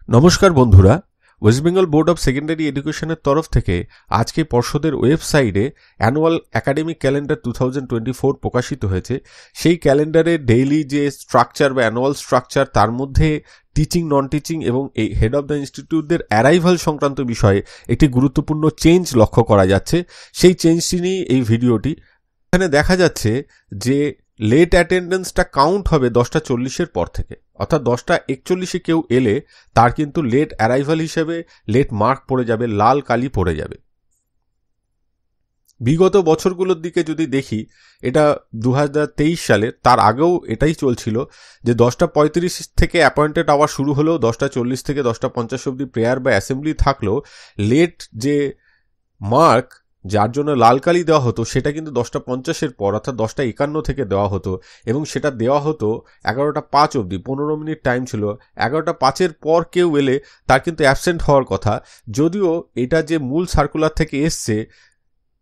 নমস্কার বন্ধুরা, West Bengal board of secondary এডুকেশনের তরফ থেকে আজকে পর্ষদের ওয়েবসাইটে অ্যানুয়াল একাডেমিক ক্যালেন্ডার 2024 প্রকাশিত হয়েছে। সেই ক্যালেন্ডারে ডেইলি যে স্ট্রাকচার বা অ্যানুয়াল স্ট্রাকচার, তার মধ্যে টিচিং, নন টিচিং এবং এই হেড অফ দ্য ইনস্টিটিউটদের অ্যারাইভাল সংক্রান্ত বিষয়ে একটি গুরুত্বপূর্ণ চেঞ্জ লক্ষ্য করা যাচ্ছে। সেই চেঞ্জটি নিয়ে এই ভিডিওটি। এখানে দেখা যাচ্ছে যে লেট অ্যাটেন্ডেন্সটা কাউন্ট হবে 10:40 পর থেকে, অর্থাৎ 10:41 কেউ এলে তার কিন্তু লেট অ্যারাইভাল হিসেবে লেট মার্ক পড়ে যাবে, লাল কালি পড়ে যাবে। বিগত বছরগুলোর দিকে যদি দেখি, এটা 2023 সালে, তার আগেও এটাই চলছিল যে 10:35 থেকে অ্যাপয়েন্টেড আওয়ার শুরু হলেও 10:40 থেকে 10:50 অব্দি প্রেয়ার বা অ্যাসেম্বলি থাকলেও লেট যে মার্ক যার জন্য লাল কালি দেওয়া হতো সেটা কিন্তু 10:50 পর অর্থাৎ 10:51 থেকে দেওয়া হতো, এবং সেটা দেওয়া হতো 11:05 অবধি। 15 মিনিট টাইম ছিল। 11:05 পর কেউ এলে তার কিন্তু অ্যাবসেন্ট হওয়ার কথা। যদিও এটা যে মূল সার্কুলার থেকে এসছে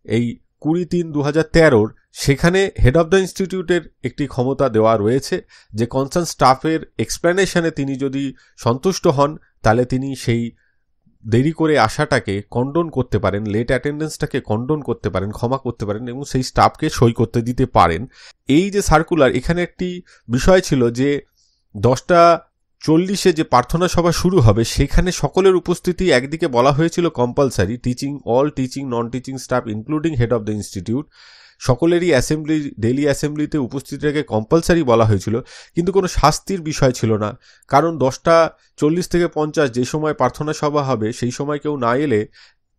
এই 20/3/2013, সেখানে হেড অফ দ্য ইনস্টিটিউটের একটি ক্ষমতা দেওয়া রয়েছে যে কনসার্ন স্টাফের এক্সপ্লেনেশনে তিনি যদি সন্তুষ্ট হন তাহলে তিনি সেই দেরি করে আসাটাকে কন্ডোন করতে পারেন, লেট অ্যাটেন্ডেন্সটাকে কন্ডোন করতে পারেন, ক্ষমা করতে পারেন এবং সেই স্টাফকে সই করতে দিতে পারেন। এই যে সার্কুলার, এখানে একটি বিষয় ছিল যে 10:40 যে প্রার্থনা সভা শুরু হবে সেখানে সকলের উপস্থিতি একদিকে বলা হয়েছিল compulsory, teaching, all teaching, non teaching staff including head of the institute, সকলেরই অ্যাসেম্বলি, ডেলি অ্যাসেম্বলিতে উপস্থিতিটাকে কম্পালসারি বলা হয়েছিল, কিন্তু কোনো শাস্তির বিষয় ছিল না। কারণ 10:40 থেকে 50 যে সময় প্রার্থনা সভা হবে সেই সময় কেউ না এলে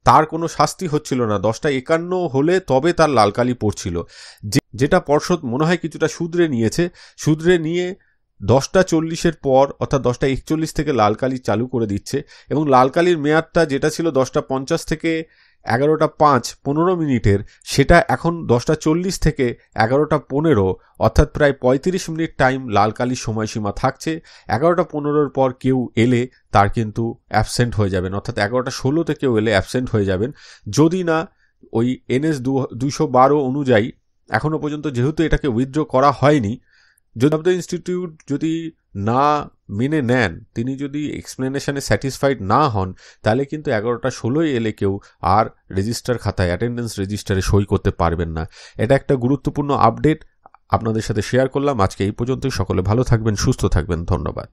তার কোনো শাস্তি হচ্ছিল না। 10:51 হলে তবে তার লালকালি পড়ছিল, যেটা পর্ষদ মনে হয় কিছুটা শুধরে নিয়েছে। শুধরে নিয়ে 10:40 পর অর্থাৎ 10:41 থেকে লালকালি চালু করে দিচ্ছে, এবং লালকালির মেয়াদটা যেটা ছিল 10:50 থেকে 11:05 15 মিনিটের, সেটা এখন 10:40 থেকে 11:15 অর্থাৎ প্রায় 35 মিনিট টাইম লালকালির সময়সীমা থাকছে। 11:15 পর কেউ এলে তার কিন্তু অ্যাবসেন্ট হয়ে যাবেন, অর্থাৎ 11:16 কেউ এলে অ্যাবসেন্ট হয়ে যাবেন। যদি না ওই NS 212 অনুযায়ী, এখনো পর্যন্ত যেহেতু এটাকে উইথড্র করা হয়নি, যদি অফ দ্য ইনস্টিটিউট যদি না মেনে নেন, তিনি যদি এক্সপ্লেনেশনে স্যাটিসফাইড না হন, তাহলে কিন্তু 11:16 এলে কেউ আর রেজিস্টার খাতায়, অ্যাটেন্ডেন্স রেজিস্টারে সই করতে পারবেন না। এটা একটা গুরুত্বপূর্ণ আপডেট আপনাদের সাথে শেয়ার করলাম। আজকে এই পর্যন্তই। সকলে ভালো থাকবেন, সুস্থ থাকবেন। ধন্যবাদ।